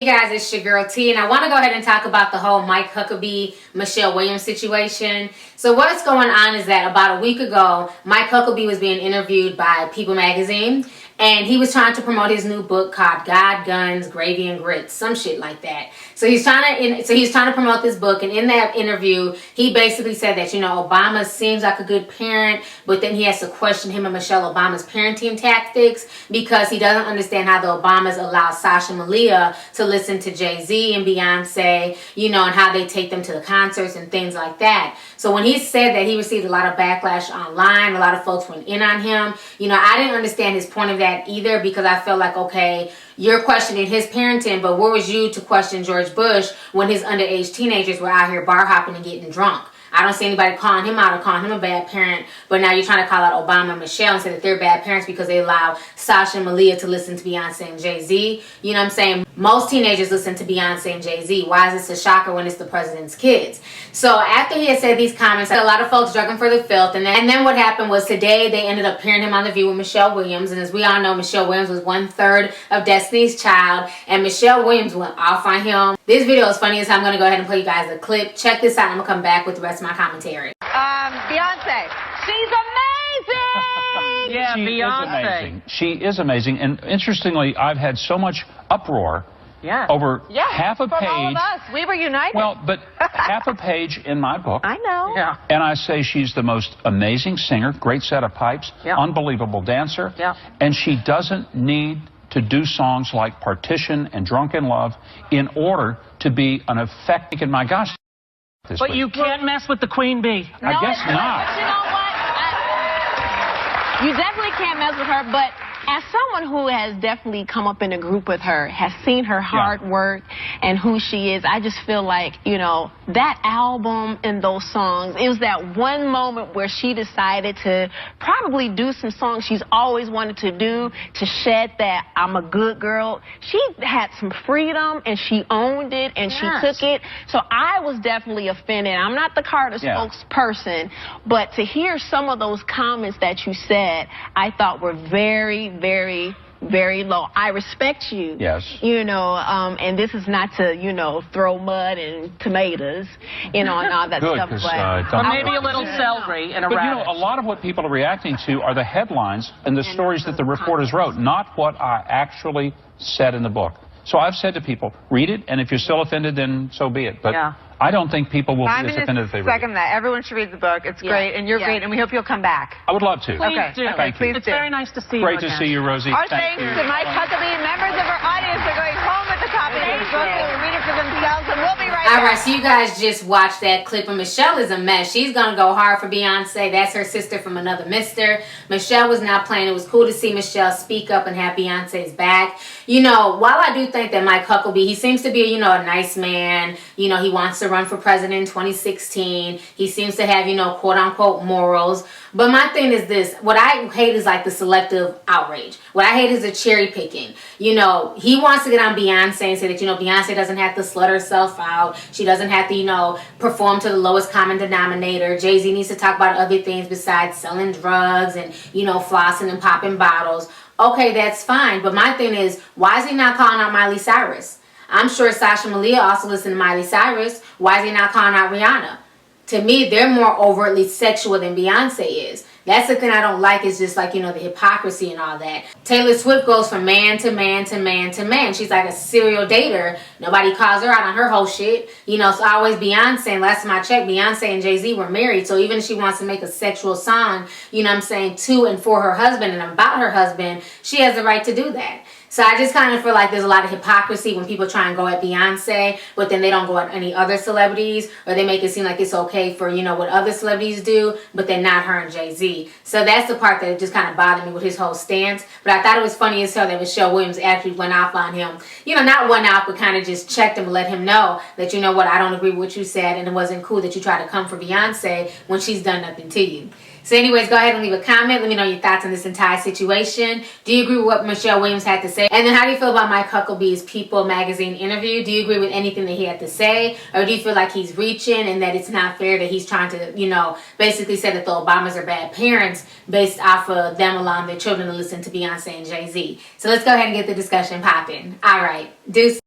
Hey guys, it's your girl T, and I want to go ahead and talk about the whole Mike Huckabee, Michelle Williams situation. So what's going on is that about a week ago, Mike Huckabee was being interviewed by People magazine, and he was trying to promote his new book called God, Guns, Gravy, and Grits, some shit like that. So he's trying to promote this book, and in that interview, he basically said that, Obama seems like a good parent, but then he has to question him and Michelle Obama's parenting tactics because he doesn't understand how the Obamas allow Sasha Malia to listen to Jay-Z and Beyonce, and how they take them to the concerts and things like that. So when he said that, he received a lot of backlash online. A lot of folks went in on him. I didn't understand his point of that either, because I felt like, okay, you're questioning his parenting, but where was you to question George Bush when his underage teenagers were out here bar hopping and getting drunk? I don't see anybody calling him out or calling him a bad parent, but now you're trying to call out Obama and Michelle and say that they're bad parents because they allow Sasha and Malia to listen to Beyonce and Jay-Z. You know what I'm saying? Most teenagers listen to Beyonce and Jay-Z. Why is this a shocker when it's the president's kids? So after he had said these comments, a lot of folks drug him for the filth. And then what happened was today they ended up pairing him on The View with Michelle Williams. And as we all know, Michelle Williams was 1/3 of Destiny's Child. And Michelle Williams went off on him. This video is funny as hell. I'm going to go ahead and play you guys a clip. Check this out. I'm going to come back with the rest of my commentary. Beyonce, she's amazing! Yeah, she Beyonce. Is amazing. She is amazing. And interestingly, I've had so much uproar over half a page. All of us. We were united. Well, but half a page in my book. I know. Yeah. And I say she's the most amazing singer, great set of pipes, unbelievable dancer. Yeah. And she doesn't need to do songs like Partition and Drunk in Love in order to be an effective, my gosh. But you can't mess with the queen bee. I guess not. You know what? You definitely can't mess with her, but as someone who has definitely come up in a group with her, has seen her hard work and who she is, I just feel like, that album and those songs, it was that one moment where she decided to probably do some songs she's always wanted to do, to shed that I'm a good girl. She had some freedom and she owned it and she took it. So I was definitely offended. I'm not the Carter spokesperson, but to hear some of those comments that you said, I thought were very, very, very low. I respect you. Yes. And this is not to, throw mud and tomatoes, and all that stuff. Or maybe a little celery and a radish. But a lot of what people are reacting to are the headlines and the stories that the reporters wrote, not what I actually said in the book. So I've said to people, read it, and if you're still offended, then so be it. But I don't think people will be as offended if they read it. Second that. Everyone should read the book. It's great, and you're great, and we hope you'll come back. I would love to. Please do. Thank you. It's very nice to see you. Great to see you, Rosie. Our thanks to Mike Huckabee. Members of our audience are going home with a copy of this book. They will read it for themselves, and we'll be right back. All right, so you guys just watched that clip, and Michelle is a mess. She's going to go hard for Beyonce. That's her sister from another mister. Michelle was not playing. It was cool to see Michelle speak up and have Beyonce's back. While I do think that Mike Huckabee, he seems to be, a nice man. He wants to run for president in 2016. He seems to have, quote-unquote morals. But my thing is this. What I hate is like the selective outrage. What I hate is the cherry picking. He wants to get on Beyonce and say that, Beyonce doesn't have to slut herself out. She doesn't have to, perform to the lowest common denominator. Jay-Z needs to talk about other things besides selling drugs and, flossing and popping bottles. Okay, that's fine. But my thing is, why is he not calling out Miley Cyrus? I'm sure Sasha Malia also listened to Miley Cyrus. Why is he not calling out Rihanna? To me, they're more overtly sexual than Beyonce is. That's the thing I don't like, is just like, the hypocrisy and all that. Taylor Swift goes from man to man to man to man. She's like a serial dater. Nobody calls her out on her whole shit. It's always Beyonce. And last time I checked, Beyonce and Jay-Z were married. So even if she wants to make a sexual song, to and for her husband and about her husband, she has the right to do that. So I just kind of feel like there's a lot of hypocrisy when people try and go at Beyonce, but then they don't go at any other celebrities, or they make it seem like it's okay for, what other celebrities do, but then not her and Jay-Z. So that's the part that just kind of bothered me with his whole stance. But I thought it was funny as hell that Michelle Williams actually went off on him. Not went off, but kind of just checked him and let him know that, I don't agree with what you said, and it wasn't cool that you tried to come for Beyonce when she's done nothing to you. So anyways, go ahead and leave a comment. Let me know your thoughts on this entire situation. Do you agree with what Michelle Williams had to say? And then how do you feel about Mike Huckabee's People magazine interview? Do you agree with anything that he had to say? Or do you feel like he's reaching and that it's not fair that he's trying to, basically say that the Obamas are bad parents based off of them allowing their children to listen to Beyonce and Jay-Z? So let's go ahead and get the discussion popping. All right. Deuce.